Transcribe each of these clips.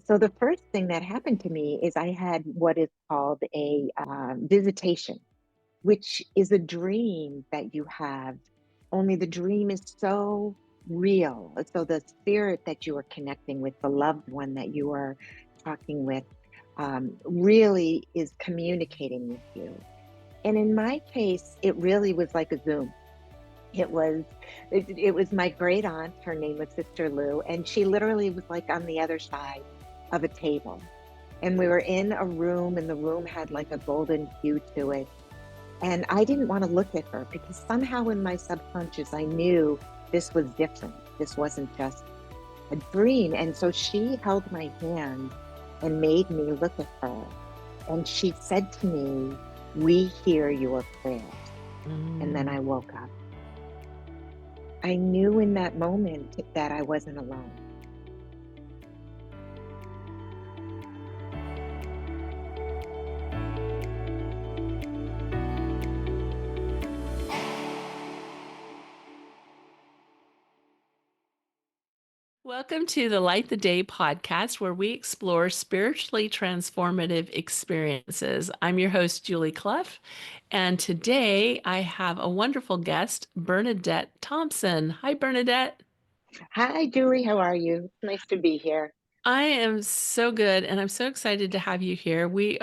So the first thing that happened to me is I had what is called a visitation, which is a dream that you have, only the dream is so real. So the spirit that you are connecting with, the loved one that you are talking with, really is communicating with you. And in my case, it really was like a Zoom. It was it was my great aunt, her name was Sister Lou, and she literally was like on the other side of a table. And we were in a room, and the room had like a golden hue to it. And I didn't want to look at her because somehow in my subconscious, I knew this was different. This wasn't just a dream. And so she held my hand and made me look at her. And she said to me, "We hear your prayers." And then Mm. I woke up. I knew in that moment that I wasn't alone. Welcome to the Light the Day podcast, where we explore spiritually transformative experiences. I'm your host, Julie Clough, and today I have a wonderful guest, Bernadette Thompson. Hi, Bernadette. Hi, Julie. How are you? Nice to be here. I am so good, and I'm so excited to have you here. We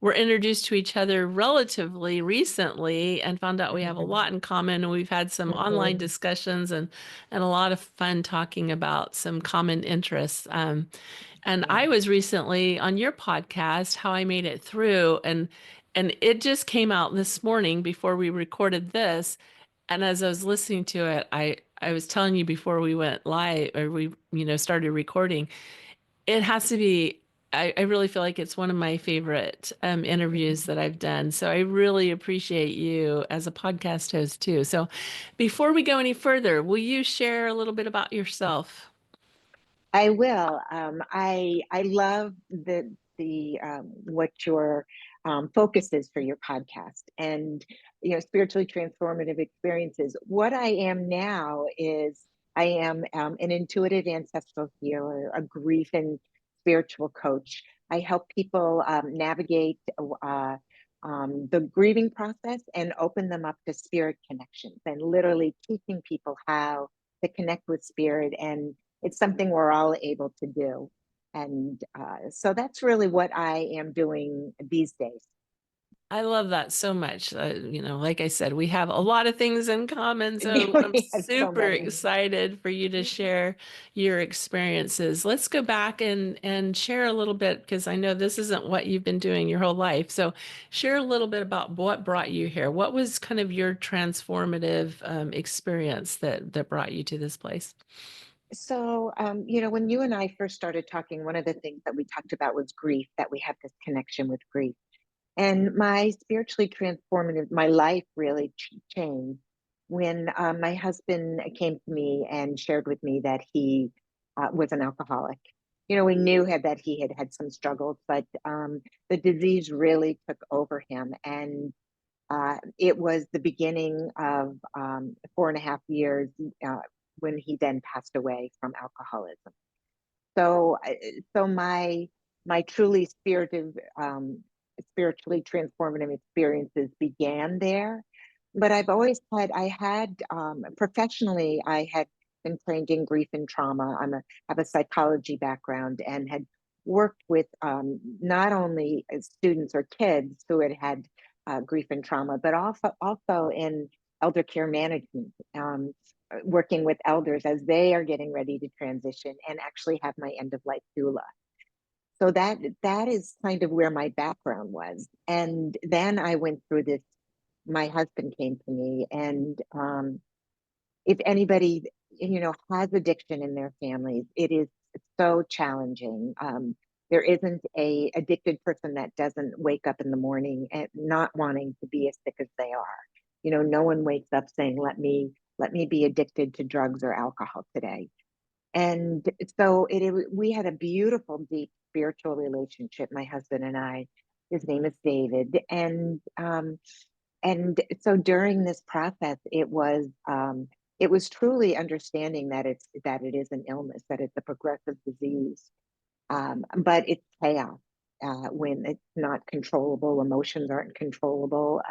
were introduced to each other relatively recently and found out we have a lot in common. And we've had some online Mhm. discussions and a lot of fun talking about some common interests. And Yeah. I was recently on your podcast, How I Made It Through, and it just came out this morning before we recorded this. And as I was listening to it, I was telling you before we went live or we started recording, it has to be, I really feel like it's one of my favorite interviews Mhm. that I've done. So I really appreciate you as a podcast host too. So before we go any further, will you share a little bit about yourself? I will. I love the what your focus is for your podcast, and spiritually transformative experiences. What I am now is I am an intuitive ancestral healer, a grief and spiritual coach. I help people navigate the grieving process and open them up to spirit connections, and literally teaching people how to connect with spirit, and it's something we're all able to do. And so that's really what I am doing these days. I love that so much. Like I said, we have a lot of things in common. So I'm We have so super many. excited for you to share your experiences. Let's go back and share a little bit because I know this isn't what you've been doing your whole life. So share a little bit about what brought you here. What was kind of your transformative experience that brought you to this place? So, when you and I first started talking, one of the things that we talked about was grief, that we have this connection with grief. And my spiritually transformative, my life really changed when my husband came to me and shared with me that he was an alcoholic. We knew that he had had some struggles, but the disease really took over him. And it was the beginning of 4.5 years uh, when he then passed away from alcoholism. So, my truly spiritually transformative experiences began there. But I had professionally, I had been trained in grief and trauma. Have a psychology background and had worked with not only students or kids who had had grief and trauma, but also in elder care management. Working with elders as they are getting ready to transition, and actually have my end of life doula. So that is kind of where my background was. And then I went through this. My husband came to me, and if anybody has addiction in their families, it is so challenging. There isn't a addicted person that doesn't wake up in the morning and not wanting to be as sick as they are. No one wakes up saying, let me be addicted to drugs or alcohol today. And so we had a beautiful, deep spiritual relationship, my husband and I. His name is David. And so during this process, it was it was truly understanding that it is an illness, that it's a progressive disease, but it's chaos when it's not controllable. Emotions aren't controllable,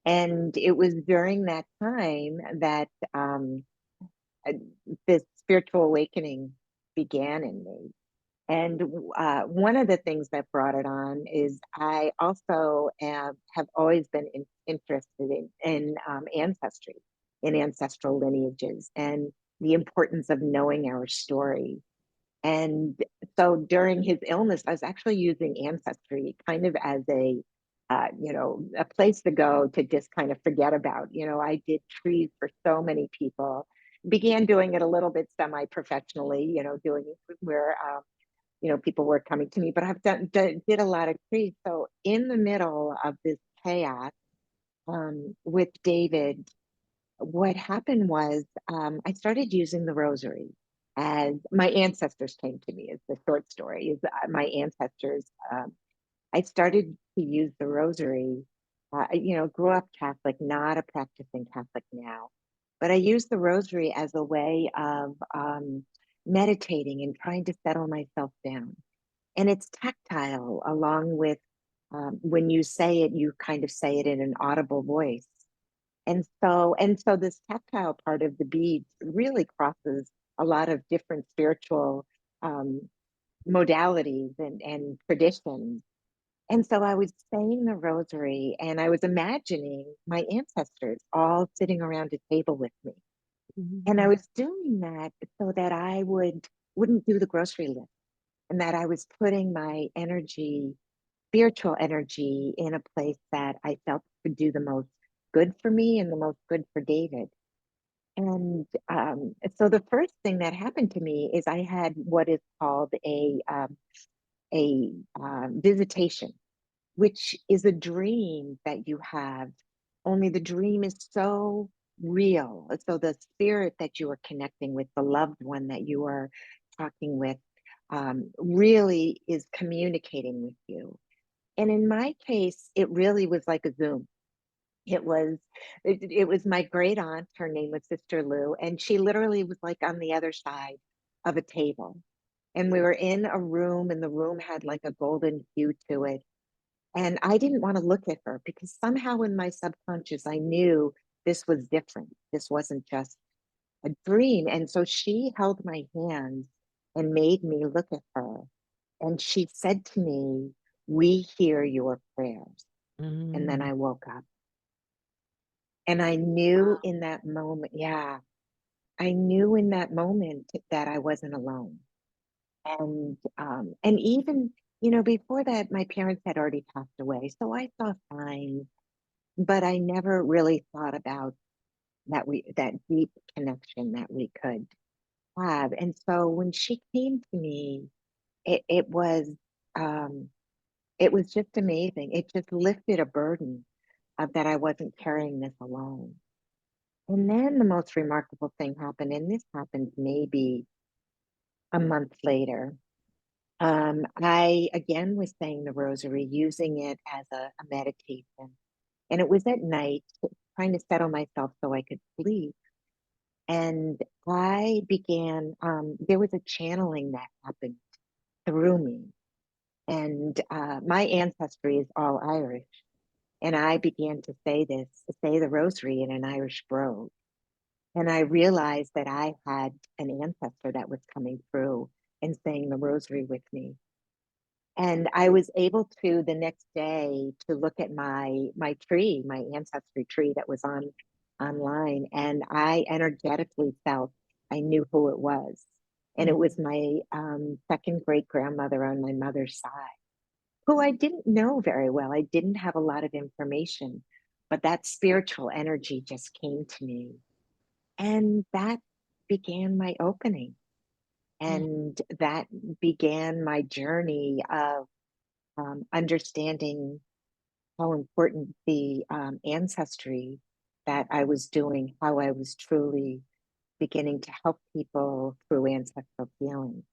and it was during that time that uh, this spiritual awakening began in me. And one of the things that brought it on is I also have always been interested in ancestry, in ancestral lineages, and the importance of knowing our story. And so during his illness, I was actually using Ancestry kind of as a place to go to just kind of forget about. I did trees for so many people, began doing it a little bit semi-professionally, doing it where, people were coming to me, but did a lot of trees. So in the middle of this chaos, with David, what happened was I started using the rosary as my ancestors came to me, as the short story is my ancestors. I started to use the rosary. Grew up Catholic, not a practicing Catholic now, but I used the rosary as a way of meditating and trying to settle myself down. And it's tactile, along with when you say it, you kind of say it in an audible voice. And so this tactile part of the beads really crosses a lot of different spiritual um, modalities and traditions. And so I was saying the rosary and I was imagining my ancestors all sitting around a table with me. And I Mhm. was doing that so that I wouldn't do the grocery list, and that I was putting my energy, spiritual energy, in a place that I felt could do the most good for me and the most good for David. And so the first thing that happened to me is I had what is called a visitation, which is a dream that you have, only the dream is so real. So the spirit that you are connecting with, the loved one that you are talking with, really is communicating with you. And in my case, it really was like a Zoom. It was my great aunt. Her name was Sister Lou, and she literally was like on the other side of a table. And we were in a room, and the room had like a golden hue to it. And I didn't want to look at her because somehow in my subconscious, I knew this was different. This wasn't just a dream. And so she held my hands and made me look at her. And she said to me, "We hear your prayers." And then Mm. I woke up. And I knew in that moment, yeah, I knew in that moment that I wasn't alone. And even, before that, my parents had already passed away. So I saw signs, but I never really thought about that deep connection that we could have. And so when she came to me, it, it was um it was just amazing. It just lifted a burden of that I wasn't carrying this alone. And then the most remarkable thing happened, and this happened maybe a month later. I again was saying the rosary, using it as a meditation. And it was at night, trying to settle myself so I could sleep. And I began, there was a channeling that happened through me. And my ancestry is all Irish. And I began to say the rosary in an Irish brogue. And I realized that I had an ancestor that was coming through and saying the rosary with me. And I was able to the next day to look at my tree, my ancestry tree that was online, and I energetically felt I knew who it was. And it was my second great grandmother on my mother's side, who I didn't know very well. I didn't have a lot of information, but that spiritual energy just came to me. And that began my opening. Mm. And that began my journey of understanding how important the ancestry that I was doing, how I was truly beginning to help people through ancestral healing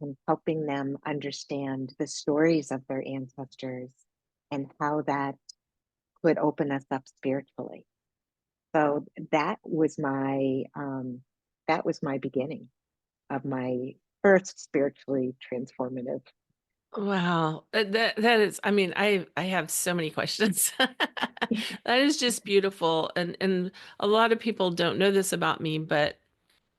and helping them understand the stories of their ancestors and how that could open us up spiritually. So that was my beginning of my first spiritually transformative. Wow. That is, I mean, I have so many questions. That is just beautiful. And a lot of people don't know this about me, but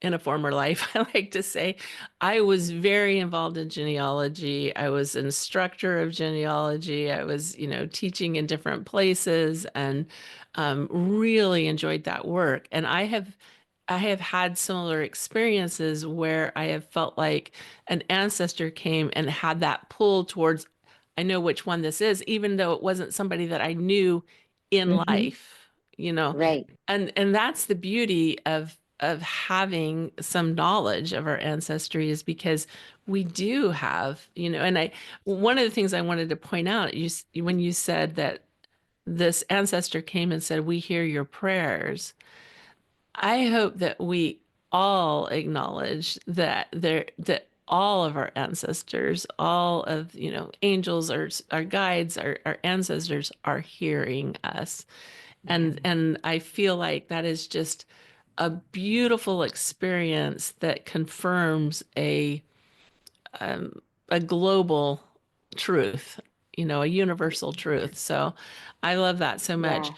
in a former life, I like to say I was very involved in genealogy. I was an instructor of genealogy. I was, teaching in different places and really enjoyed that work. And I have had similar experiences where I have felt like an ancestor came and had that pull towards, I know which one this is, even though it wasn't somebody that I knew in Hmm. life, you know. Right. And that's the beauty of having some knowledge of our ancestry is because we do have, and one of the things I wanted to point out, when you said that this ancestor came and said, "We hear your prayers." I hope that we all acknowledge that all of our ancestors, all of, angels, our guides, our ancestors are hearing us. Yeah. And I feel like that is just a beautiful experience that confirms a global truth, a universal truth. So I love that so much. Yeah.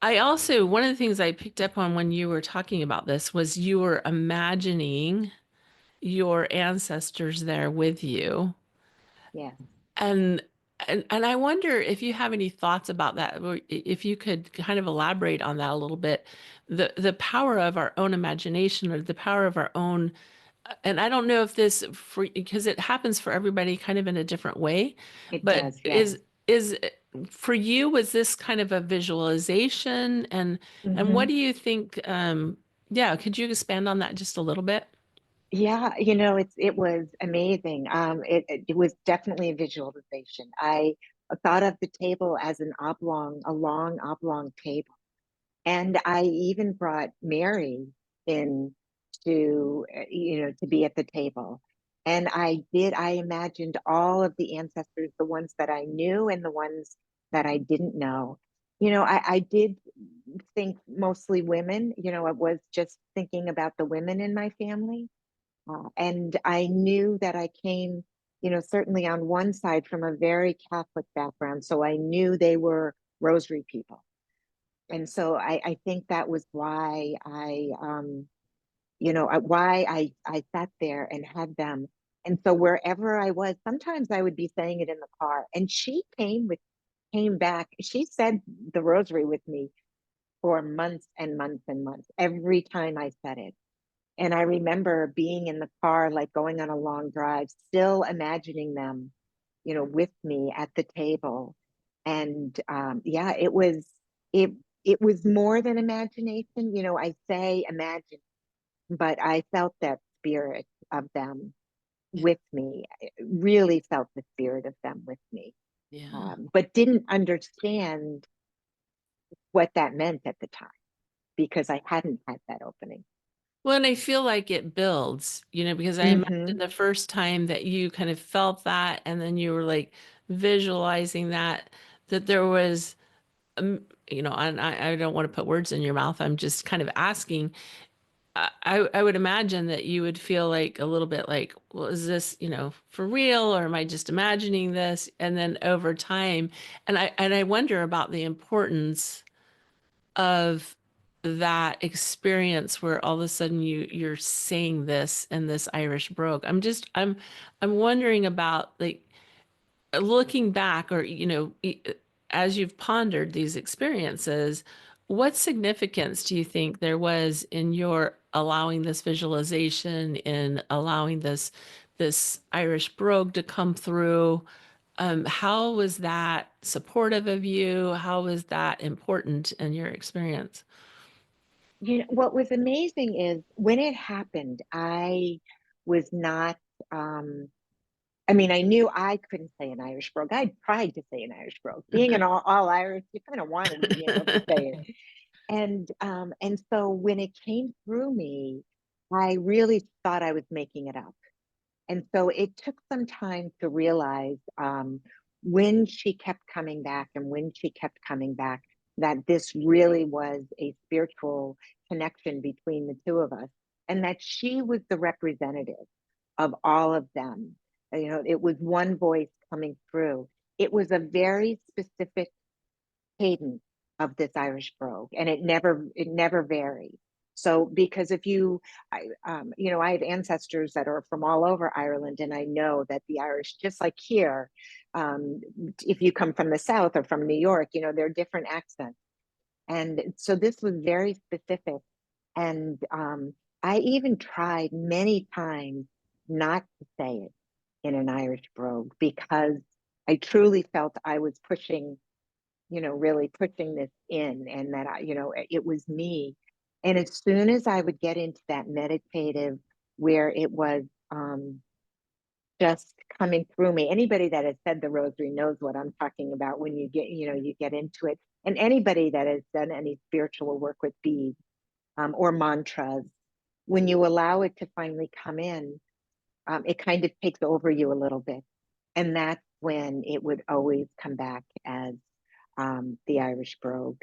I also, one of the things I picked up on when you were talking about this was you were imagining your ancestors there with you. Yeah. And and I wonder if you have any thoughts about that, or if you could kind of elaborate on that a little bit, the power of our own imagination or the power of our own, and I don't know if this for because it happens for everybody kind of in a different way, It but does. Yeah. is for you, was this kind of a visualization, and what Hmm. do you think, yeah, could you expand on that just a little bit? Yeah, it was amazing. It was definitely a visualization. I thought of the table as a long oblong table. And I even brought Mary in to be at the table. And I imagined all of the ancestors, the ones that I knew and the ones that I didn't know. I did think mostly women, I was just thinking about the women in my family. And I knew that I came, certainly on one side from a very Catholic background. So I knew they were rosary people. And so I think that was why I sat there and had them. And so wherever I was, sometimes I would be saying it in the car. And she came back. She said the rosary with me for months and months and months, every time I said it. And I remember being in the car, like going on a long drive, still imagining them, with me at the table. And yeah, it it was more than imagination. I say imagine, but I felt that spirit of them Yeah. with me. I really felt the spirit of them with me, Yeah. but didn't understand what that meant at the time because I hadn't had that opening. Well, and I feel like it builds, because I imagine Hmm. the first time that you kind of felt that, and then you were like visualizing that there was, and I don't want to put words in your mouth. I'm just kind of asking. I would imagine that you would feel like a little bit like, well, is this, for real, or am I just imagining this? And then over time, and I wonder about the importance of that experience where all of a sudden you're saying this and this Irish brogue. I'm wondering about, like, looking back, or as you've pondered these experiences, what significance do you think there was in your allowing this visualization, in allowing this Irish brogue to come through? How was that supportive of you? How was that important in your experience? What was amazing is when it happened, I was not, um, I mean, I knew I couldn't say an Irish brogue. I tried to say an Irish brogue. Being an all Irish, you kind of wanted, to say it. And so when it came through me, I really thought I was making it up. And so it took some time to realize when she kept coming back and when she kept coming back, that this really was a spiritual connection between the two of us, and that she was the representative of all of them. It was one voice coming through. It was a very specific cadence of this Irish brogue, and it never varied. So because if you, I have ancestors that are from all over Ireland, and I know that the Irish, just like here, um, if you come from the South or from New York, there are different accents, and so this was very specific. And I even tried many times not to say it in an Irish brogue because I truly felt I was pushing, really pushing this in, and that it was me. And as soon as I would get into that meditative where it was just coming through me, anybody that has said the rosary knows what I'm talking about when you get into it. And anybody that has done any spiritual work with beads or mantras, when you allow it to finally come in, it kind of takes over you a little bit. And that's when it would always come back as the Irish brogue.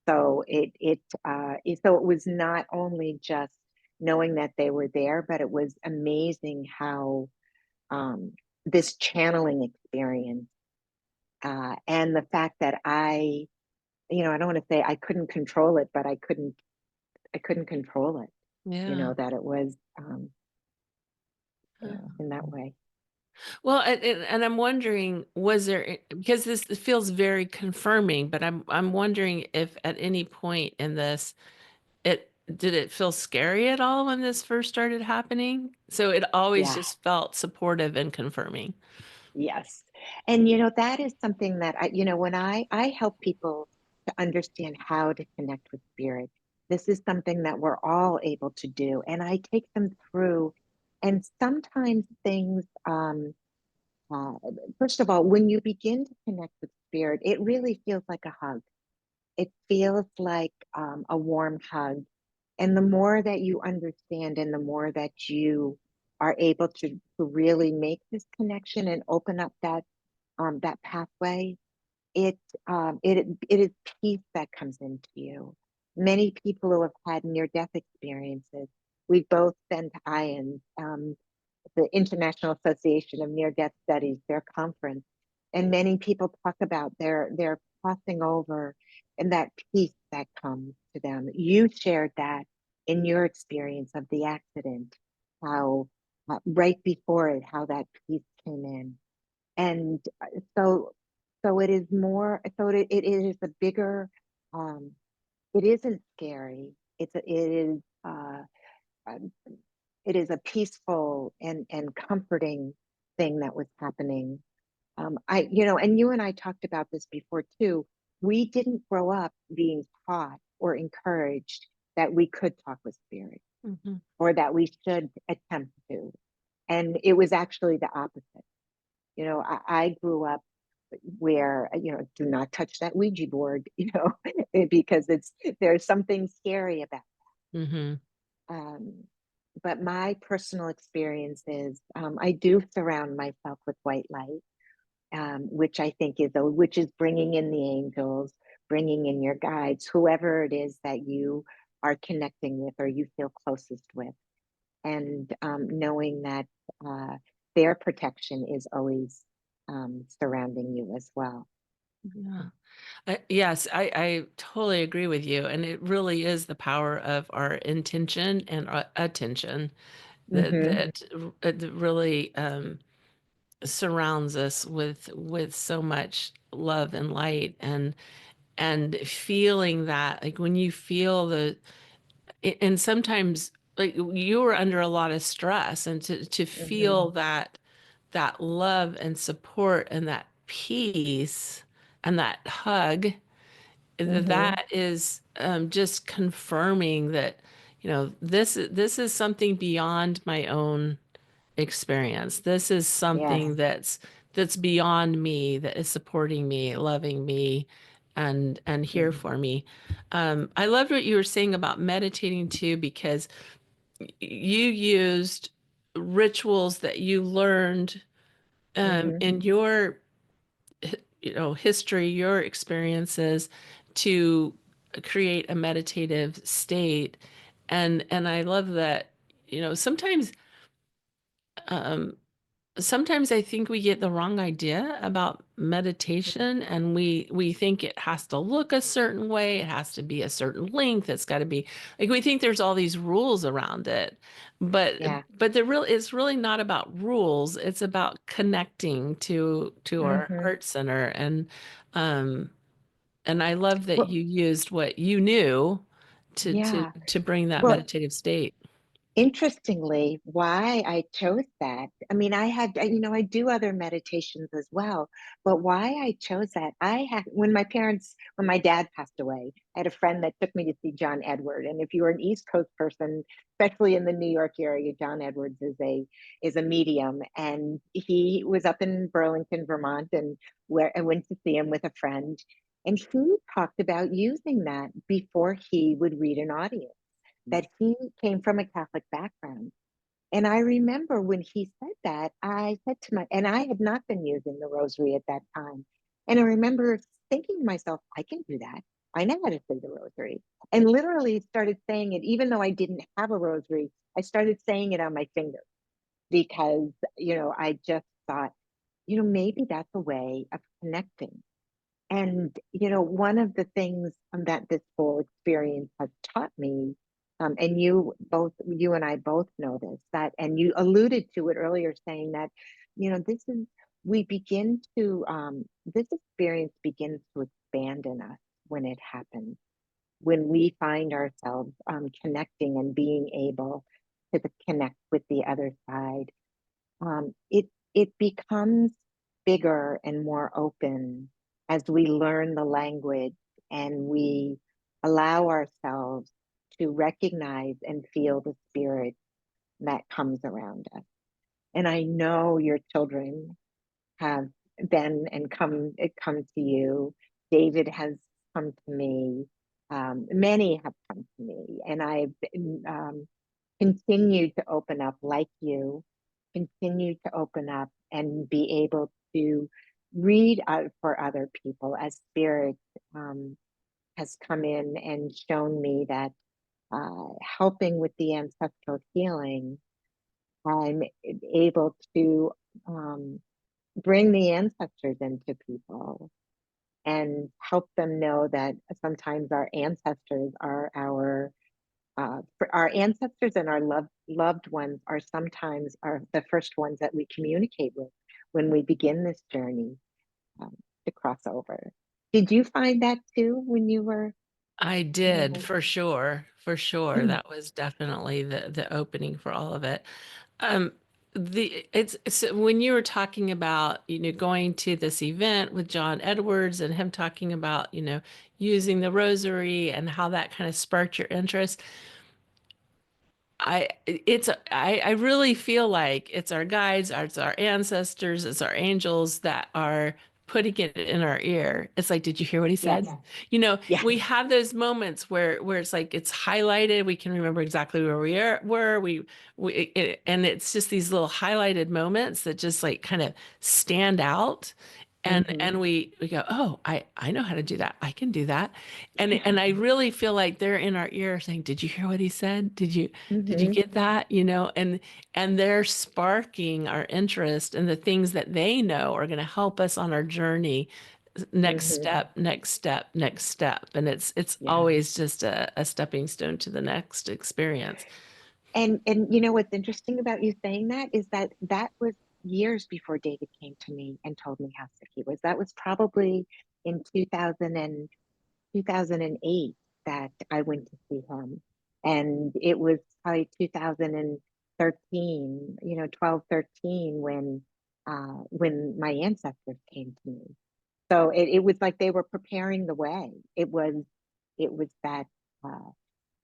So it was not only just knowing that they were there, but it was amazing how this channeling experience and the fact that I don't want to say I couldn't control it, but I couldn't control it. Yeah. That it was in that way. Well, and I'm wondering, was there, because this feels very confirming, but I'm wondering if at any point in this, did it feel scary at all when this first started happening? So it always Yeah. just felt supportive and confirming. Yes. And that is something that when I help people to understand how to connect with spirit, this is something that we're all able to do. And I take them through, and sometimes things, uh, first of all, when you begin to connect with spirit, it really feels like a hug. It feels like a warm hug. And the more that you understand and the more that you are able to really make this connection and open up that pathway, it is peace that comes into you. Many people who have had near-death experiences, we both sent IANS, the International Association of Near-Death Studies, their conference, and many people talk about their crossing over and that peace that comes to them. You shared that in your experience of the accident, how right before it, how that peace came in. And so it is more, so it is a bigger, um, it isn't scary. Uh, um, it is a peaceful and comforting thing that was happening. And you and I talked about this before too. We didn't grow up being taught or encouraged that we could talk with spirit Hmm. or that we should attempt to. And it was actually the opposite. I grew up where, do not touch that Ouija board, because there's something scary about Hmm. it. But my personal experience is I do surround myself with white light, which I think which is bringing in the angels, bringing in your guides, whoever it is that you are connecting with or you feel closest with, and knowing that uh, their protection is always surrounding you as well. Yeah. Yes, I totally agree with you. And it really is the power of our intention and our attention that Mm-hmm. that really surrounds us with so much love and light, and feeling that, like when you feel and sometimes like you were under a lot of stress, and to Mm-hmm. feel that love and support and that peace and that hug, Mm-hmm. that is just confirming that this is something beyond my own experience. This is Yes. something that's beyond me, that is supporting me, loving me, and here Mm-hmm. for me. I loved what you were saying about meditating too, because you used rituals that you learned Mm-hmm. in your history, your experiences, to create a meditative state. And I love that, sometimes um, sometimes I think we get the wrong idea about meditation, and we think it has to look a certain way, it has to be a certain length, it's got to be like, we think there's all these rules around it. But Yeah. it's really not about rules, it's about connecting to our Hmm. heart center. Um and I love that Well, you used what you knew yeah. to bring that Well, meditative state. interestingly, why I chose that, I mean, I do other meditations as well, but why I chose that, when my dad passed away, I had a friend that took me to see John Edward. And if you're an East Coast person, especially in the New York area, John Edwards is a medium. And he was up in Burlington, Vermont, and where I went to see him with a friend. And he talked about using that before he would read an audio, that he came from a Catholic background. And I remember when he said that, and I had not been using the rosary at that time. And I remember thinking to myself, I can do that. I know how to say the rosary. And literally started saying it, even though I didn't have a rosary, I started saying it on my finger because, I just thought, maybe that's a way of connecting. And, one of the things that this whole experience has taught me, and you and I both know this, that, and you alluded to it earlier, saying that, we begin to, this experience begins to expand in us when it happens, when we find ourselves connecting and being able to connect with the other side. It becomes bigger and more open as we learn the language and we allow ourselves to recognize and feel the spirit that comes around us. And I know your children have been and come to you. David has come to me. Many have come to me, and I've continued to open up like you, continue to open up and be able to read out for other people as spirit has come in and shown me that helping with the ancestral healing, I'm able to bring the ancestors into people and help them know that sometimes our ancestors and our loved ones are sometimes are the first ones that we communicate with when we begin this journey um, to cross over. Did you find that too when you were? I did, for sure, for sure. Mm, That was definitely the opening for all of it. Um, it's when you were talking about, going to this event with John Edwards and him talking about, using the rosary and how that kind of sparked your interest. I really feel like it's our guides, it's our ancestors, it's our angels that are putting it in our ear. It's like, did you hear what he said? yes, Yeah. yes. We have those moments where it's like it's highlighted. We can remember exactly where were. And it's just these little highlighted moments that just like kind of stand out. Hmm. And we go, oh, I know how to do that. I can do that. And Yeah. I really feel like they're in our ear saying, did you hear what he said? Did you Hmm. get that? And they're sparking our interest in the things that they know are going to help us on our journey. Next Hmm. step, next step, next step. And it's Yeah. always just a stepping stone to the next experience. And what's interesting about you saying that is that that was years before David came to me and told me how sick he was. That was probably in 2008 that I went to see him. And it was probably 2013, 12, 13 when my ancestors came to me. So it was like they were preparing the way. It was that uh,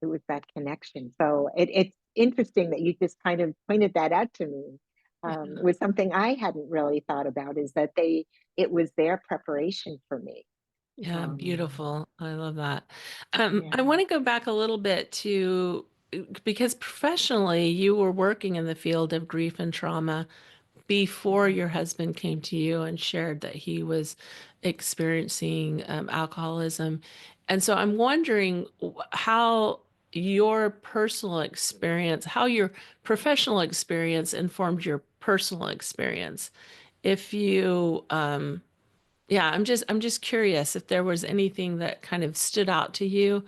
it was that connection. So it's interesting that you just kind of pointed that out to me. Yeah. Was something I hadn't really thought about, is that it was their preparation for me. Yeah, Um, beautiful. I love that. yeah. I want to go back a little bit to because professionally you were working in the field of grief and trauma before Mhm. your husband came to you and shared that he was experiencing alcoholism. And so I'm wondering how your personal experience, how your professional experience informed your personal experience. If you, yeah, I'm just curious if there was anything that kind of stood out to you,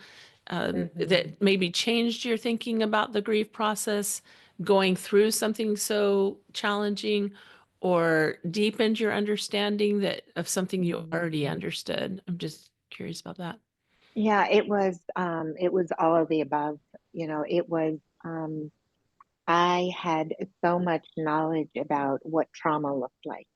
Mhm. that maybe changed your thinking about the grief process, going through something so challenging, or deepened your understanding that of something you Mhm. already understood. I'm just curious about that. Yeah, it was all of the above. It was I had so much knowledge about what trauma looked like.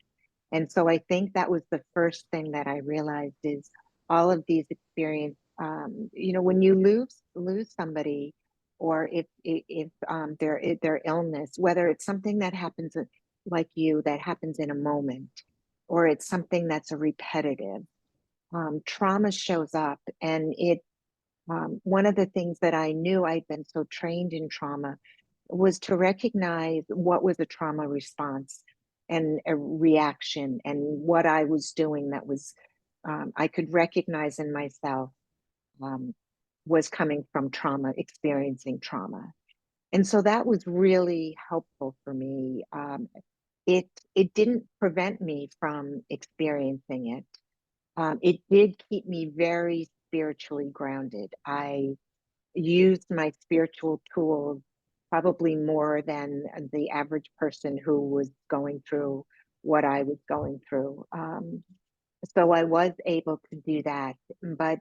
And so I think that was the first thing that I realized is all of these experience, when you lose somebody, or if their illness, whether it's something that happens like you, that happens in a moment, or it's something that's a repetitive, trauma shows up. And one of the things that I knew, I'd been so trained in trauma, was to recognize what was a trauma response and a reaction, and what I was doing that was, I could recognize in myself, um, was coming from trauma, experiencing trauma. And so that was really helpful for me. It didn't prevent me from experiencing it. It did keep me very spiritually grounded. I used my spiritual tools probably more than the average person who was going through what I was going through. So I was able to do that, but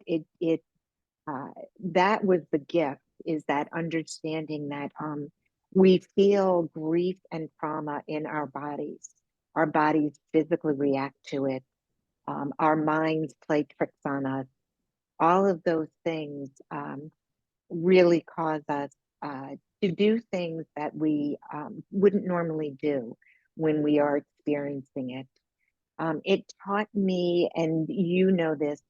uh, that was the gift, is that understanding that we feel grief and trauma in our bodies. Our bodies physically react to it. Our minds play tricks on us. All of those things really cause us uh, to do things that we wouldn't normally do when we are experiencing it. It taught me, and you know this,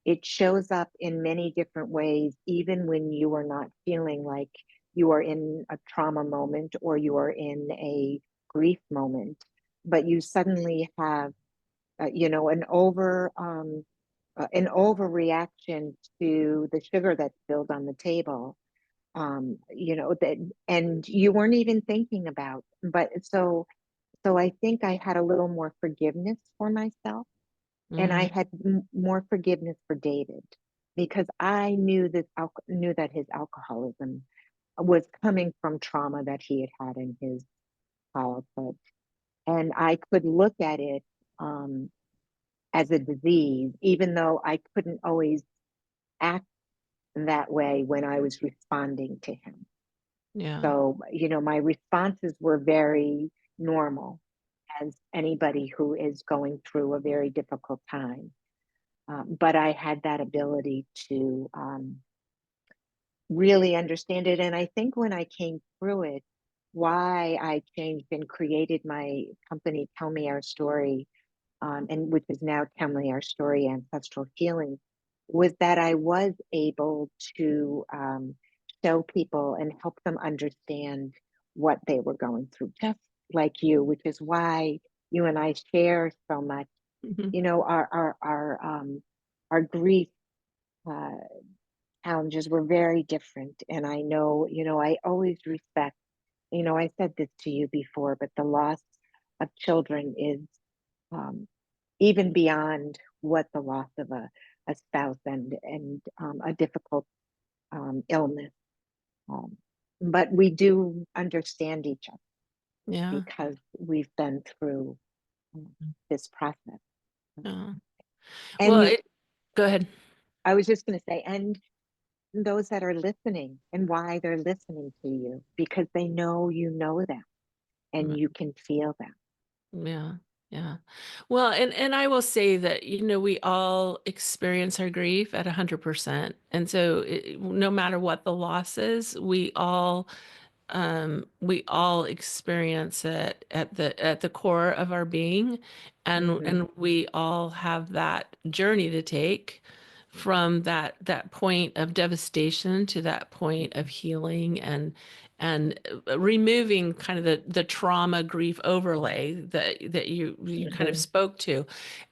it shows up in many different ways, even when you are not feeling like you are in a trauma moment or you are in a grief moment, but you suddenly have, an overreaction to the sugar that's spilled on the table, that, and you weren't even thinking about. But so I think I had a little more forgiveness for myself, and I Mm, had more forgiveness for David, because I knew that his alcoholism was coming from trauma that he had had in his childhood, and I could look at it um, as a disease, even though I couldn't always act that way when I was responding to him. yeah. So, my responses were very normal, as anybody who is going through a very difficult time. But I had that ability to really understand it. And I think when I came through it, why I changed and created my company, Tell Me Our Story, and which is now Tell Me Our Story Ancestral Healing, was that I was able to show people and help them understand what they were going through, just like you, which is why you and I share so much. Mhm. Our grief uh, challenges were very different, and I know, I always respect. I said this to you before, but the loss of children is um, even beyond what the loss of a spouse and a difficult illness. Um, but we do understand each other Yeah. because we've been through um, this process. Yeah. And Well, go ahead. I was just going to say, and those that are listening, and why they're listening to you, because they know you know them and Mm, you can feel them. yeah. Yeah. Well, and I will say that, we all experience our grief at 100%. And so no matter what the loss is, we all experience it at the core of our being, and Hmm. and we all have that journey to take from that point of devastation to that point of healing, and removing kind of the trauma grief overlay that you kind of Mhm. spoke to.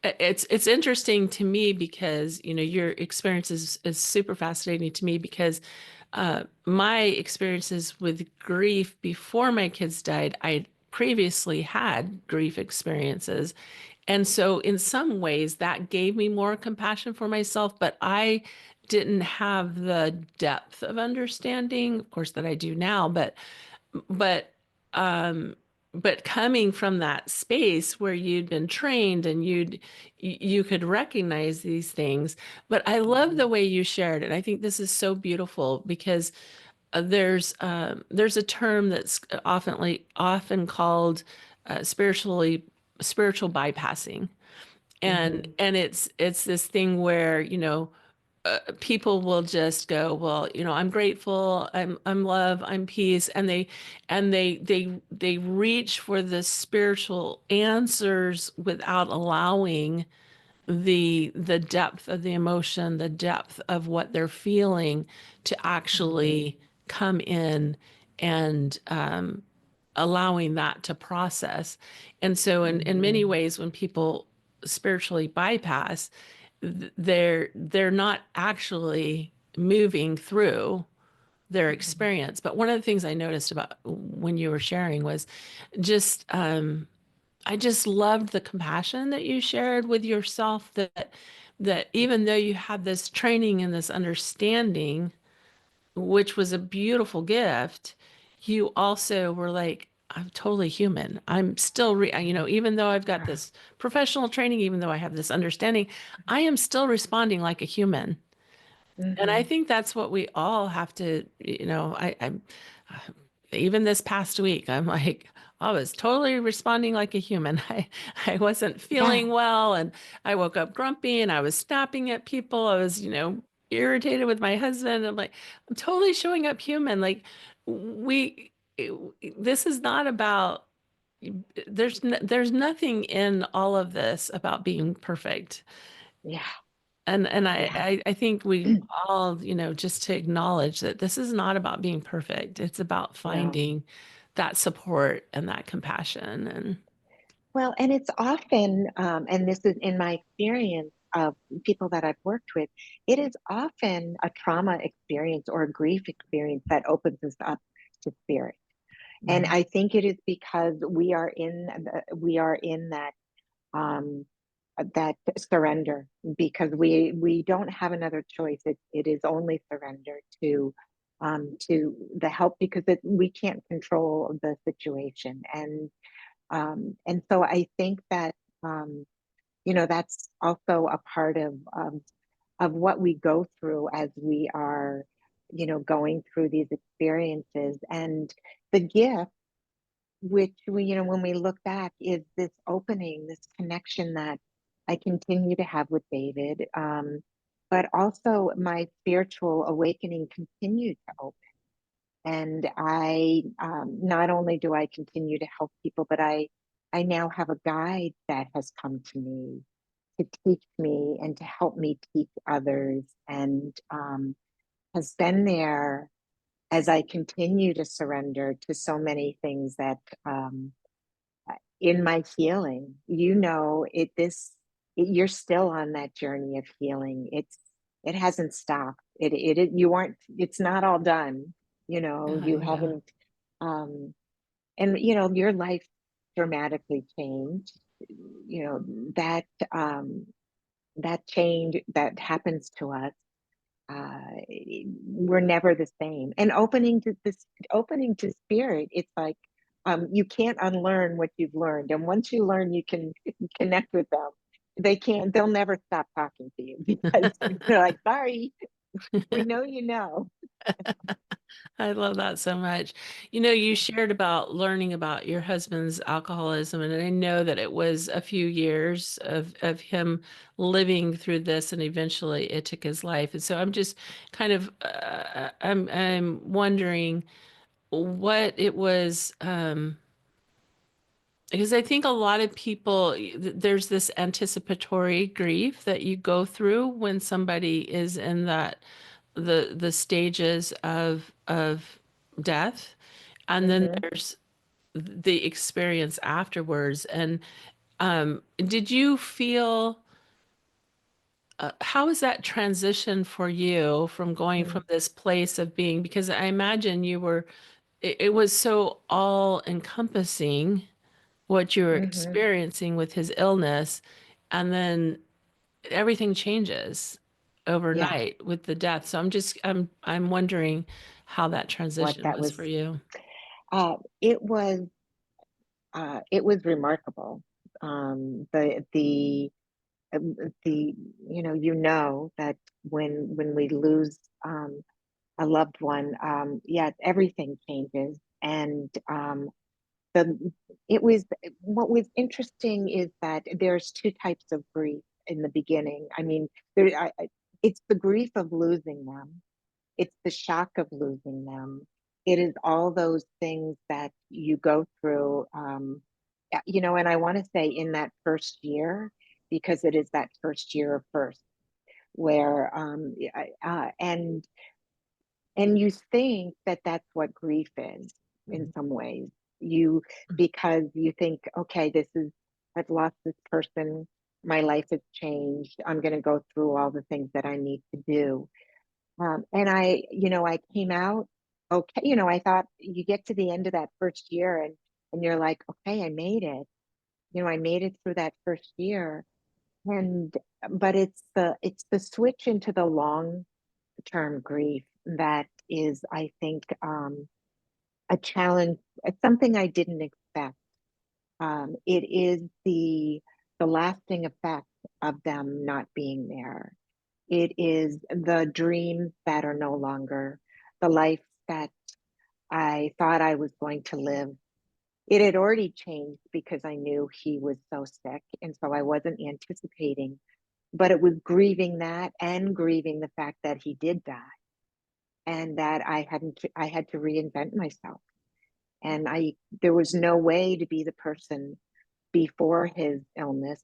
It's interesting to me because, you know, your experience is super fascinating to me because my experiences with grief before my kids died, I previously had grief experiences. And so, in some ways, that gave me more compassion for myself, but I didn't have the depth of understanding, of course, that I do now. But, um, but coming from that space where you'd been trained and you could recognize these things. But I love the Mhm. way you shared it. I think this is so beautiful because there's a term that's often called spiritual bypassing, Mhm. and it's this thing where, you know, people will just go, well, you know, I'm grateful, I'm love, I'm peace, and they reach for the spiritual answers without allowing the depth of the emotion, the depth of what they're feeling to Mhm. actually come in and allowing that to process. And so in many Mhm. ways, when people spiritually bypass, they're not actually moving through their Mhm. experience. But one of the things I noticed about when you were sharing was just I just loved the compassion that you shared with yourself, that even though you had this training and this understanding, which was a beautiful gift, you also were like, I'm totally human. I'm still, you know, even though I've got Ah, this professional training, even though I have this understanding, I am still responding like a human. And I mhm. think that's what we all have to, you know, I'm even this past week, I'm like, I was totally responding like a human. I wasn't Yeah. feeling well, and I woke up grumpy and I was snapping at people. I was, you know, irritated with my husband. I'm like, I'm totally showing up human. Like we, this is not about, there's nothing in all of this about being perfect. Yeah. And Yeah. I think we all, you know, just to acknowledge that this is not about being perfect. It's about No. finding that support and that compassion. And Well, and it's often, and this is in my experience of people that I've worked with, it is often a trauma experience or a grief experience that opens us up to spirit. And Mhm. I think it is because we are in um, that surrender, because we don't have another choice. It is only surrender to the help, because we can't control the situation. And so I think that um, that's also a part of what we go through as we are going through these experiences. And the gift, which when we look back, is this opening, this connection that I continue to have with David, but also my spiritual awakening continued to open. And I, not only do I continue to help people, but I now have a guide that has come to me to teach me and to help me teach others, and has been there as I continue to surrender to so many things that, in my healing, you're still on that journey of healing. It hasn't stopped. You aren't, it's not all done. You Yeah. haven't, um, and your life dramatically changed. You know, that, um, that change that happens to us, uh, we're never the same. And opening to spirit, it's like, you can't unlearn what you've learned. And once you learn, you can connect with them. They'll never stop talking to you because they're like, sorry, we know you know. I love that so much. You know, you shared about learning about your husband's alcoholism, and I know that it was a few years of him living through this, and eventually it took his life. And so I'm just kind of I'm wondering what it was, because I think a lot of people, there's this anticipatory grief that you go through when somebody is in that the stages of death, and then Hmm. there's the experience afterwards. And did you feel how is that transition for you from going from this place of being, because I imagine you were, it was so all encompassing what you were Hmm. experiencing with his illness, and then everything changes Yeah, overnight with the death. So I'm wondering how that what transition that was for was. you. Uh, it was it was remarkable. The um, the you know that when we lose a loved one, yeah, everything changes. And the it was what was interesting is that there's two types of grief in the beginning. I mean, it's the grief of losing them. It's the shock of losing them. It is all those things that you go through. And I want to say in that first year, because it is that first year of first, where and you think that that's what grief is in some ways. You Because you think, okay, I've lost this person, my life has changed, I'm going to go through all the things that I need to do. And I came out okay. I thought you get to the end of that first year, and you're like, okay, I made it. I made it through that first year. And but it's the switch into the long term grief that is, I think, a challenge. It's something I didn't expect. It is the lasting effect of them not being there. It is the dreams that are no longer, the life that I thought I was going to live. It had already changed because I knew he was so sick, and so I wasn't anticipating. But it was grieving that and grieving the fact that he did die, and that I had to reinvent myself. And there was no way to be the person before his illness,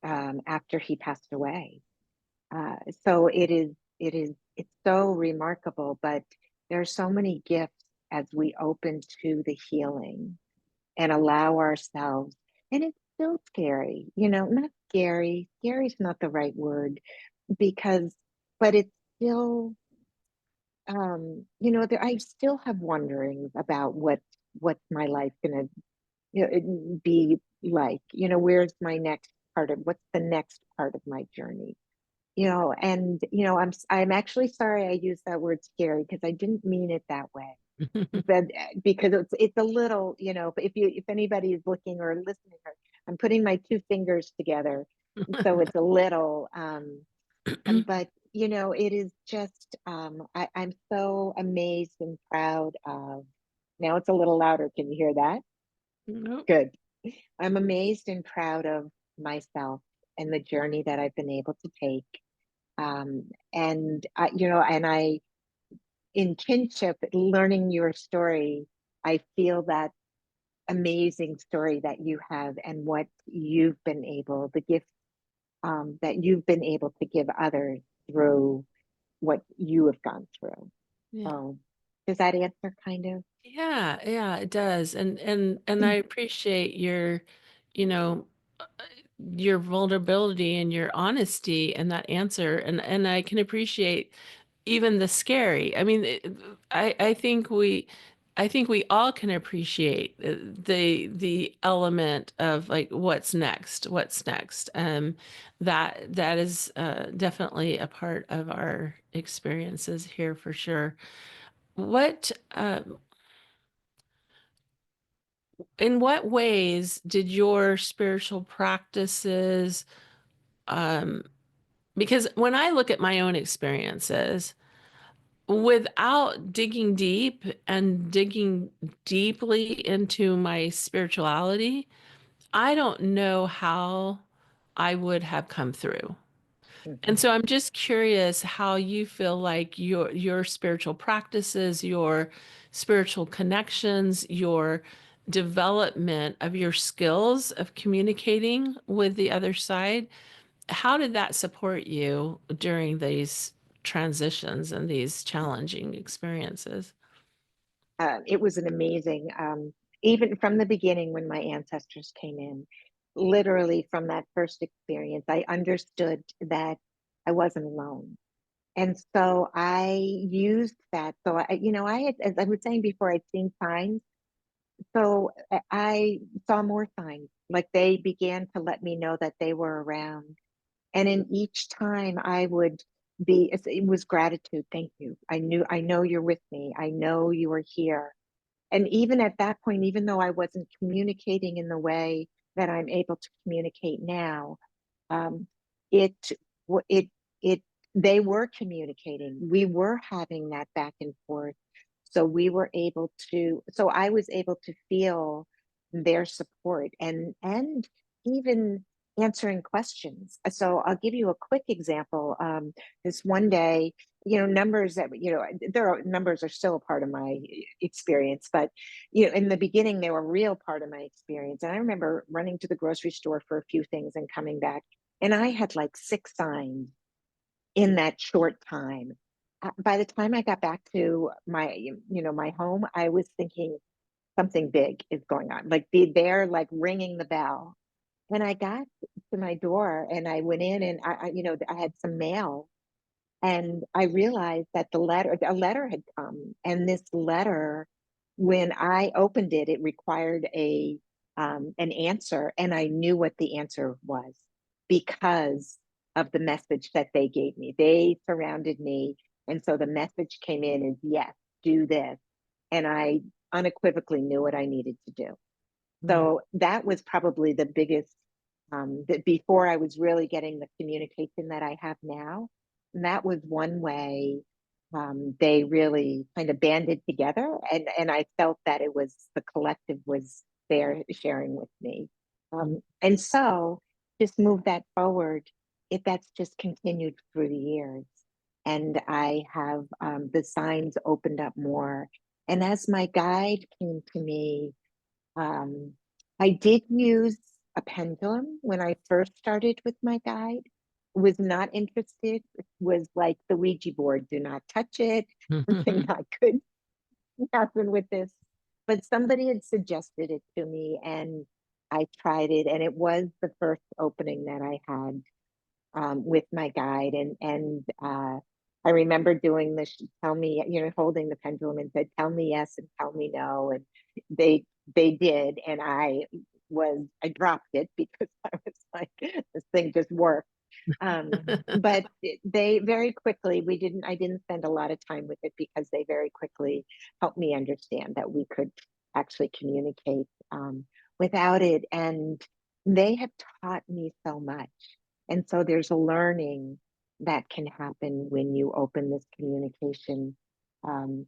after he passed away. So it's so remarkable, but there are so many gifts as we open to the healing and allow ourselves. And it's still scary, not scary. Scary is not the right word, because, but it's still, I still have wonderings about what's my life gonna, be like. Where's my next what's the next part of my journey? And I'm actually sorry I used that word scary, because I didn't mean it that way. But because it's a little, if anybody is looking or listening, I'm putting my two fingers together, so it's a little, but it is just, I'm so amazed and proud of. Now it's a little louder. Can you hear that? Nope. Good. I'm amazed and proud of myself and the journey that I've been able to take. And in kinship, learning your story, I feel that amazing story that you have, and what you've been able, the gift, that you've been able to give others through what you have gone through. Yeah. So, does that answer kind of? Yeah, yeah, it does. And I appreciate you know, uh, your vulnerability and your honesty and that answer. And I can appreciate even the scary. I mean, I think we all can appreciate the element of like what's next. That is definitely a part of our experiences here for sure. What In what ways did your spiritual practices, um, because when I look at my own experiences, without digging deep and digging deeply into my spirituality, I don't know how I would have come through. And Mhm. so I'm just curious how you feel like your spiritual practices, your spiritual connections, your development of your skills of communicating with the other side, how did that support you during these transitions and these challenging experiences? it was an amazing, even from the beginning when my ancestors came in, literally from that first experience, I understood that I wasn't alone. And so I used that. So I had, as I was saying before, I'd seen signs. So I saw more signs. Like they began to let me know that they were around. And in each time I would it was gratitude. Thank you. I know you're with me. I know you are here. And even at that point, even though I wasn't communicating in the way that I'm able to communicate now, um, it it it they were communicating. We were having that back and forth. So I was able to feel their support and even answering questions. So I'll give you a quick example. This one day, numbers that, numbers are still a part of my experience, but in the beginning, they were a real part of my experience. And I remember running to the grocery store for a few things and coming back, and I had like 6 signs in that short time. By the time I got back to my home, I was thinking something big is going on. Like they're like ringing the bell. And I got to my door and I went in and I had some mail, and I realized that a letter had come. And this letter, when I opened it, it required an answer, and I knew what the answer was because of the message that they gave me. They surrounded me, and so the message came in is, yes, do this, and I unequivocally knew what I needed to do. Mm. So that was probably the biggest, that before I was really getting the communication that I have now. And that was one way they really kind of banded together. And I felt that it was the collective was there sharing with me. And so just move that forward. That's just continued through the years. And I have the signs opened up more. And as my guide came to me, um, I did use a pendulum when I first started with my guide. Was not interested. Was like the Ouija board. Do not touch it. Something not good happen with this. But somebody had suggested it to me, and I tried it, and it was the first opening that I had with my guide. And I remember doing this, tell me, holding the pendulum and said, tell me yes and tell me no. And they they did. And I dropped it because I was like, this thing just worked. But they very quickly, I didn't spend a lot of time with it because they very quickly helped me understand that we could actually communicate without it. And they have taught me so much. And so there's a learning that can happen when you open this communication. Um,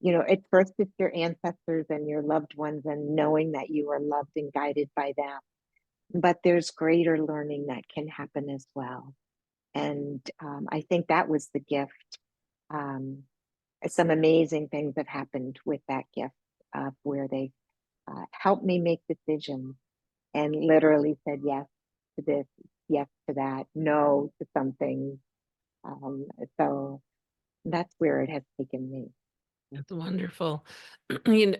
at first it's your ancestors and your loved ones and knowing that you are loved and guided by them. But there's greater learning that can happen as well. And I think that was the gift. Um, some amazing things have happened with that gift where they helped me make decisions and literally said yes to this, yes to that, no to something. Um, so that's where it has taken me. That's wonderful.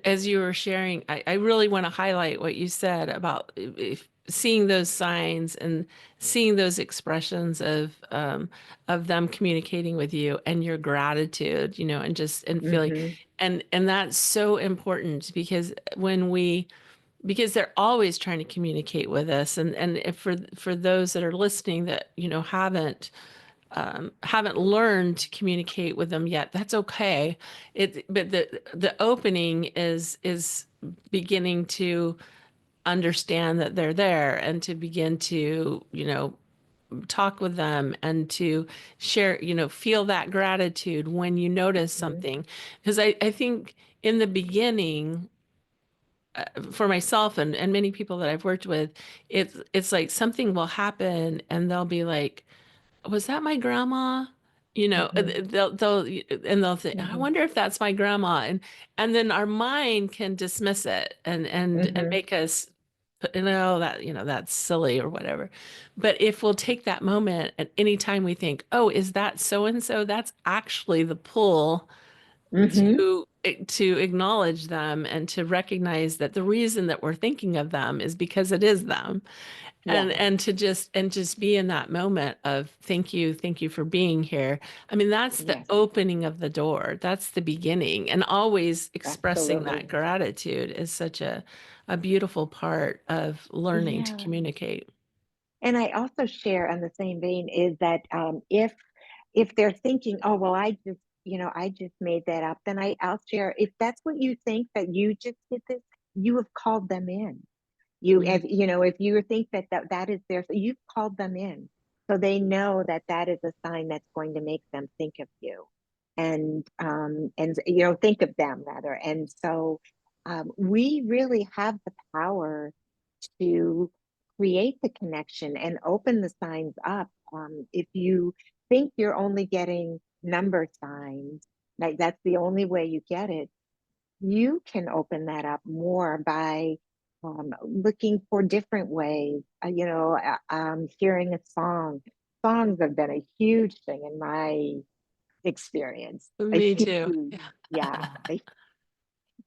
As you were sharing, I really want to highlight what you said about if seeing those signs and seeing those expressions of them communicating with you and your gratitude, and just and feeling, Mm-hmm, and that's so important because because they're always trying to communicate with us, and if for those that are listening that haven't learned to communicate with them yet, that's okay. But the opening is beginning to understand that they're there and to begin to, talk with them and to share, feel that gratitude when you notice mm-hmm, something. Because I think in the beginning, for myself and many people that I've worked with, it's like something will happen and they'll be like, was that my grandma? mm-hmm, They'll think, I mm-hmm, wonder if that's my grandma. And then our mind can dismiss it and mm-hmm, make us that, that's silly or whatever. But if we'll take that moment at any time we think, oh, is that so and so? That's actually the pull Mm-hmm. to acknowledge them and to recognize that the reason that we're thinking of them is because it is them, Yes, and to just be in that moment of thank you for being here. I mean, that's the yes, opening of the door. That's the beginning. And always expressing that absolutely. gratitude is such a beautiful part of learning to Yeah. communicate. And I also share on the same vein is that if they're thinking, oh well, I just made that up, then I'll share if that's what you think that you just did this, you have called them in. Mm. If you think that is their, you've called them in, so they know that that is a sign that's going to make them think of you, and think of them rather. And so we really have the power to create the connection and open the signs up. If you think you're only getting number signs, like that's the only way you get it, you can open that up more by looking for different ways. Hearing a song. Songs have been a huge thing in my experience. A Me too. huge, Yeah. yeah,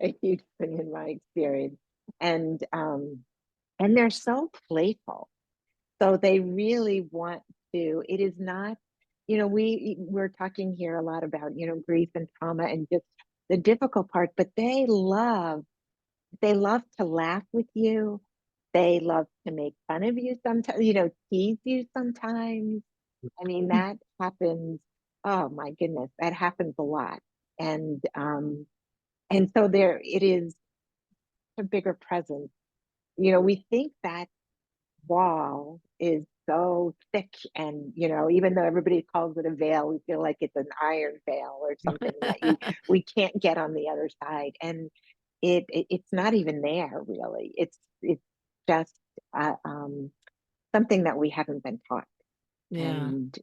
a huge thing in my experience. And and they're so playful. So they really want to. It is not, we're talking here a lot about, grief and trauma and just the difficult part, but they love to laugh with you. They love to make fun of you sometimes, tease you sometimes. I mean, that happens. Oh my goodness, that happens a lot. And so there it is, a bigger presence. We think that wall is so thick, and even though everybody calls it a veil, we feel like it's an iron veil or something that we can't get on the other side. And it's not even there really. It's just something that we haven't been taught. Yeah. And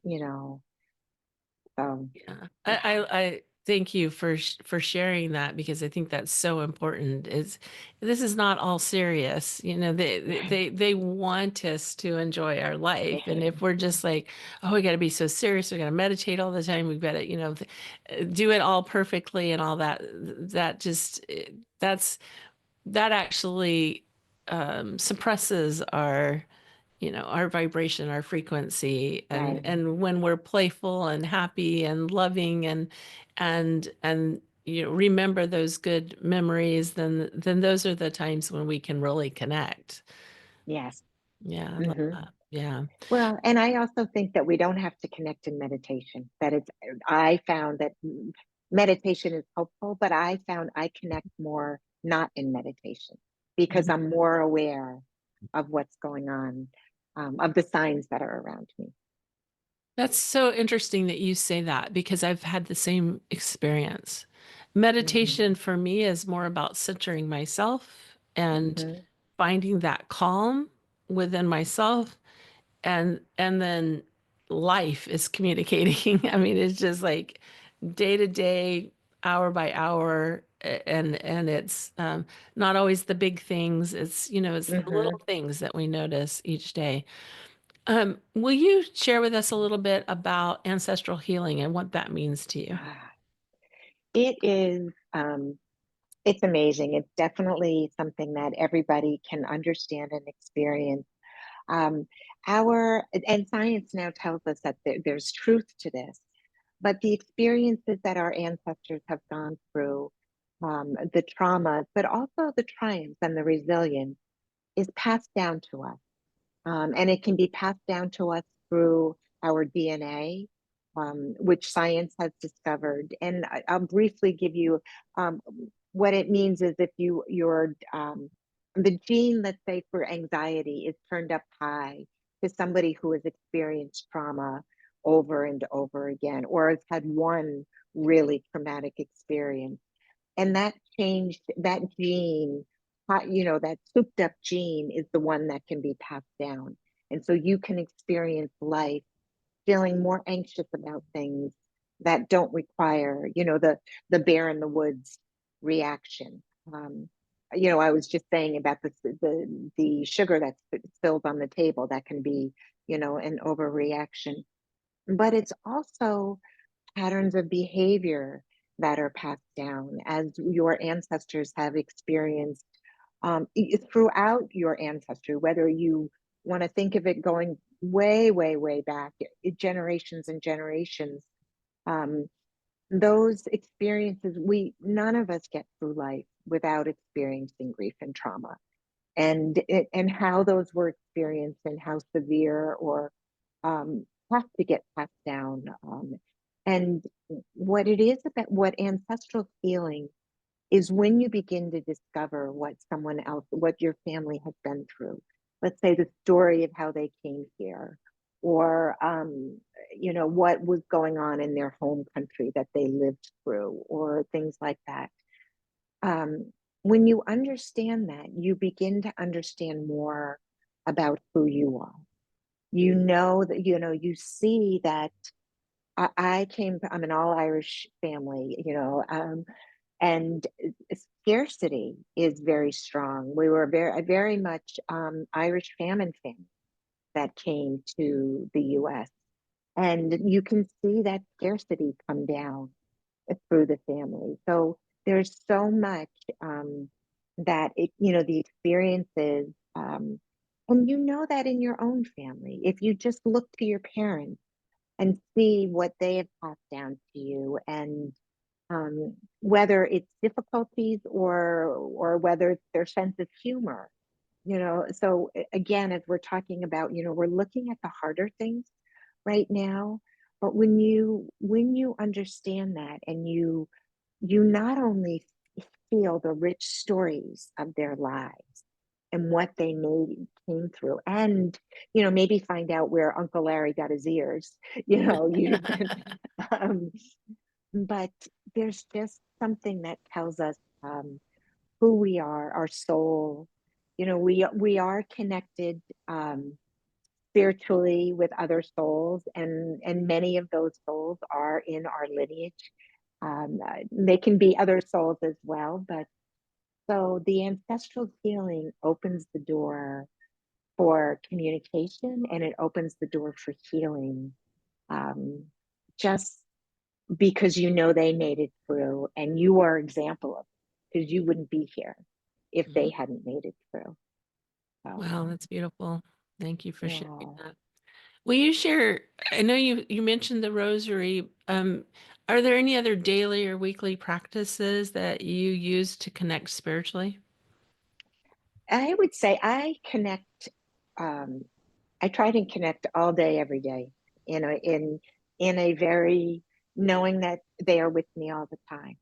so Yeah. yeah. I thank you for sharing that, because I think that's so important. Is this is not all serious. Right. They want us to enjoy our They life. And do. if we're just like, oh, we got to be so serious, we got to meditate all the time, we've got to, do it all perfectly and all that, that just that actually suppresses our vibration, our frequency. and Right. and when we're playful and happy and loving and remember those good memories, then those are the times when we can really connect. Yes. Yeah, I love Hmm. that. Yeah. Well, and I also think that we don't have to connect in meditation. I found that meditation is helpful, but I found I connect more not in meditation because Mhm. I'm more aware of what's going on, of the signs that are around me. That's so interesting that you say that, because I've had the same experience. Hmm. Meditation for me is more about centering myself and Hmm. finding that calm within myself, and then life is communicating. I mean, it's just like day to day, hour by hour, and it's not always the big things. It's the Hmm. little things that we notice each day. Will you share with us a little bit about ancestral healing and what that means to you? It is, it's amazing. It's definitely something that everybody can understand and experience. Um, and science now tells us that there's truth to this, but the experiences that our ancestors have gone through, the traumas, but also the triumphs and the resilience is passed down to us. And it can be passed down to us through our DNA, which science has discovered. And I'll briefly give you um, what it means is if the gene, let's say for anxiety, is turned up high to somebody who has experienced trauma over and over again, or has had one really traumatic experience, and that gene, that souped up gene is the one that can be passed down. And so you can experience life feeling more anxious about things that don't require, the bear in the woods reaction. um, I was just saying about the sugar that's spilled on the table, that can be, an overreaction. But it's also patterns of behavior that are passed down, as your ancestors have experienced throughout your ancestry, whether you want to think of it going way, way, way back, generations and generations. Um, those experiences, none of us get through life without experiencing grief and trauma, and how those were experienced and how severe or have to get passed down. And what it is about what ancestral healing is, when you begin to discover what someone else, what your family has been through. Let's say the story of how they came here, or what was going on in their home country that they lived through, or things like that. When you understand that, you begin to understand more about who you are. You know that, you see that I'm an all Irish family, and scarcity is very strong. We were very much Irish famine that came to the US. And you can see that scarcity come down through the family. So there's so much that the experiences, and that in your own family. If you just look to your parents and see what they have passed down to you, and whether it's difficulties or whether it's their sense of humor. So again, as we're talking about, we're looking at the harder things right now, but when you understand that, and you not only feel the rich stories of their lives and what they came through, and maybe find out where Uncle Larry got his ears, you can, um, but there's just something that tells us who we are, our soul. We are connected spiritually with other souls, and many of those souls are in our lineage. They can be other souls as well, but so the ancestral healing opens the door for communication, and it opens the door for healing. Um, just because they made it through, and you are an example of it, because you wouldn't be here if they Mhm. hadn't made it through. So Wow, that's beautiful. Thank you for sharing yeah. that. Will you share, I know you mentioned the rosary. Are there any other daily or weekly practices that you use to connect spiritually? I would say um, I try to connect all day, every day, in a very, knowing that they are with me all the time.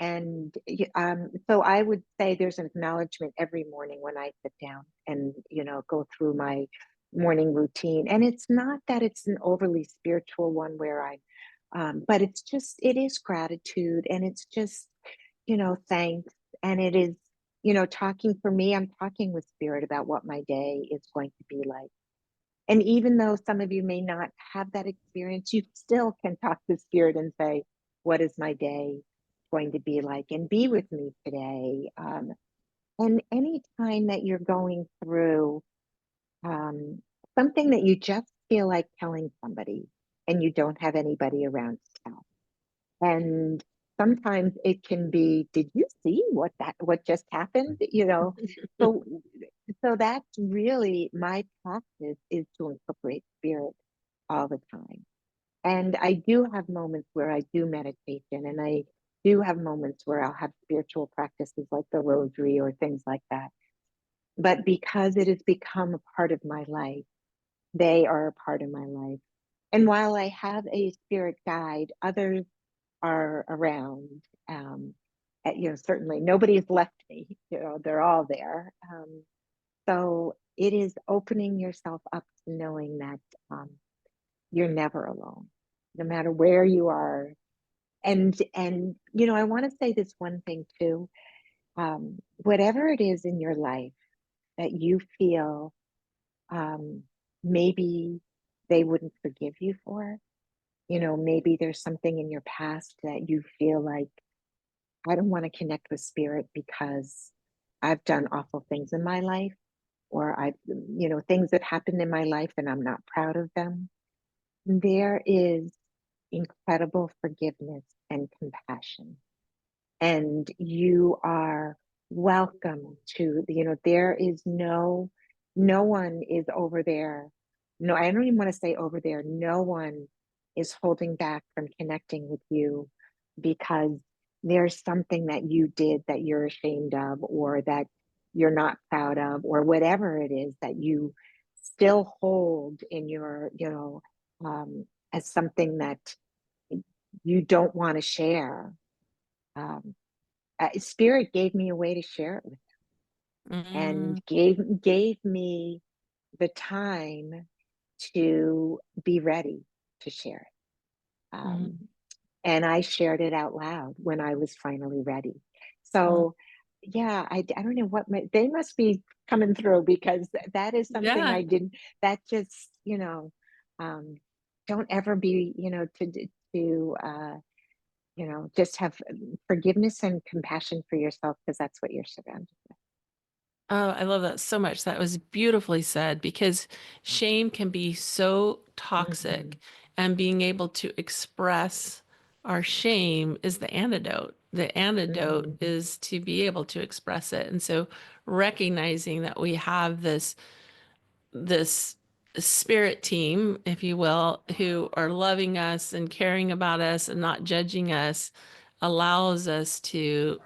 And so I would say there's an acknowledgement every morning when I sit down and, go through my morning routine. And it's not that it's an overly spiritual one where but it is gratitude, and it's just, thanks. And it is, talking for me, I'm talking with spirit about what my day is going to be like. And even though some of you may not have that experience, you still can talk to spirit and say, what is my day going to be like? And be with me today. And any time that you're going through um, something that you just feel like telling somebody, and you don't have anybody around to tell. And sometimes it can be, did you see what just happened? So that's really my practice, is to incorporate spirit all the time. And I do have moments where I do meditation, and I do have moments where I'll have spiritual practices like the rosary or things like that. But because it has become a part of my life, they are a part of my life. And while I have a spirit guide, others are around. Certainly nobody's left me, they're all there. So it is opening yourself up to knowing that you're never alone, no matter where you are. And I want to say this one thing too. Whatever it is in your life that you feel um, maybe they wouldn't forgive you for, maybe there's something in your past that you feel like, I don't want to connect with spirit because I've done awful things in my life, or things that happened in my life and I'm not proud of them. There is incredible forgiveness and compassion. And you are welcome to, there is no one is over there. No, I don't even want to say over there. No one is holding back from connecting with you because there's something that you did that you're ashamed of, or that you're not proud of, or whatever it is that you still hold in your, as something that you don't want to share. Um, Spirit gave me a way to share it with, Mm, and gave me the time to be ready to share it. mm, And I shared it out loud when I was finally ready. mm. So, yeah, I don't know they must be coming through, because that is something Yeah. I didn't, that just, um, don't ever be, just have forgiveness and compassion for yourself, because that's what you're surrounded Oh, I love that so much. That was beautifully said because shame can be so with. Hmm. toxic, and being able to express our shame is the antidote. The antidote Hmm. is to be able to express it. And so recognizing that we have this spirit team, if you will, who are loving us and caring about us and not judging us, allows us to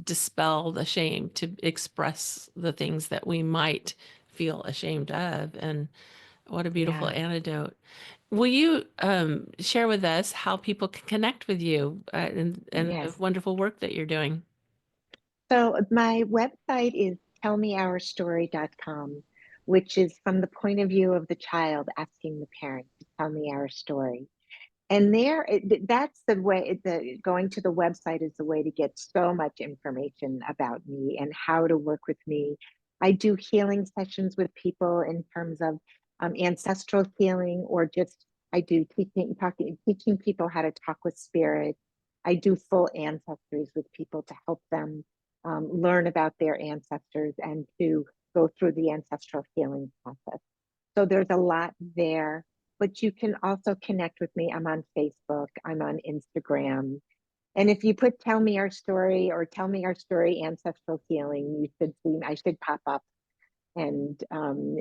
dispel the shame, to express the things that we might feel ashamed of. And what a beautiful Yeah. antidote. Will you share with us how people can connect with you and the Yes. wonderful work that you're doing? So my website is tellmeourstory.com, which is from the point of view of the child asking the parent to tell me our story. And that's the way, going to the website is the way to get so much information about me and how to work with me. I do healing sessions with people in terms of ancestral healing, or just I do teaching people how to talk with spirit. I do full ancestries with people to help them learn about their ancestors and to go through the ancestral healing process. So there's a lot there, but you can also connect with me. I'm on Facebook, I'm on Instagram. And if you put Tell Me Our Story or Tell Me Our Story Ancestral Healing, you should see, I should pop up, and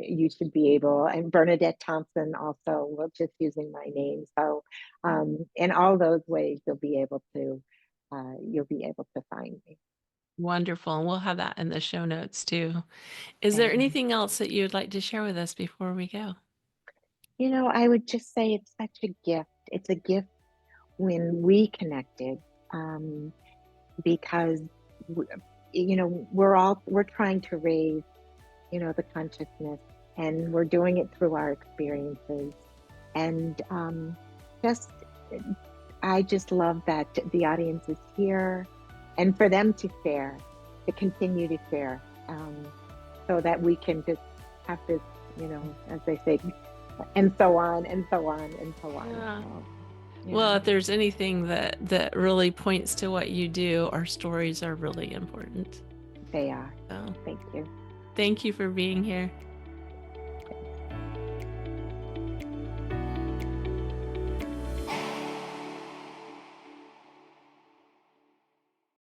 you should be able, and Bernadette Thompson also, well, just using my name. So in all those ways, you'll be able to find me. Wonderful. And we'll have that in the show notes too. Is there And, anything else that you'd like to share with us before we go? I would just say it's such a gift. It's a gift when we connected. Um, because we're trying to raise the consciousness, and we're doing it through our experiences. And just I just love that the audience is here, and for them to share, to continue to share, so that we can just have this, as they say, and so on and so on and so on. Yeah. So yeah, Well, if there's anything that really points to what you do, our stories are really important. they are. So, Thank you. thank you for being here.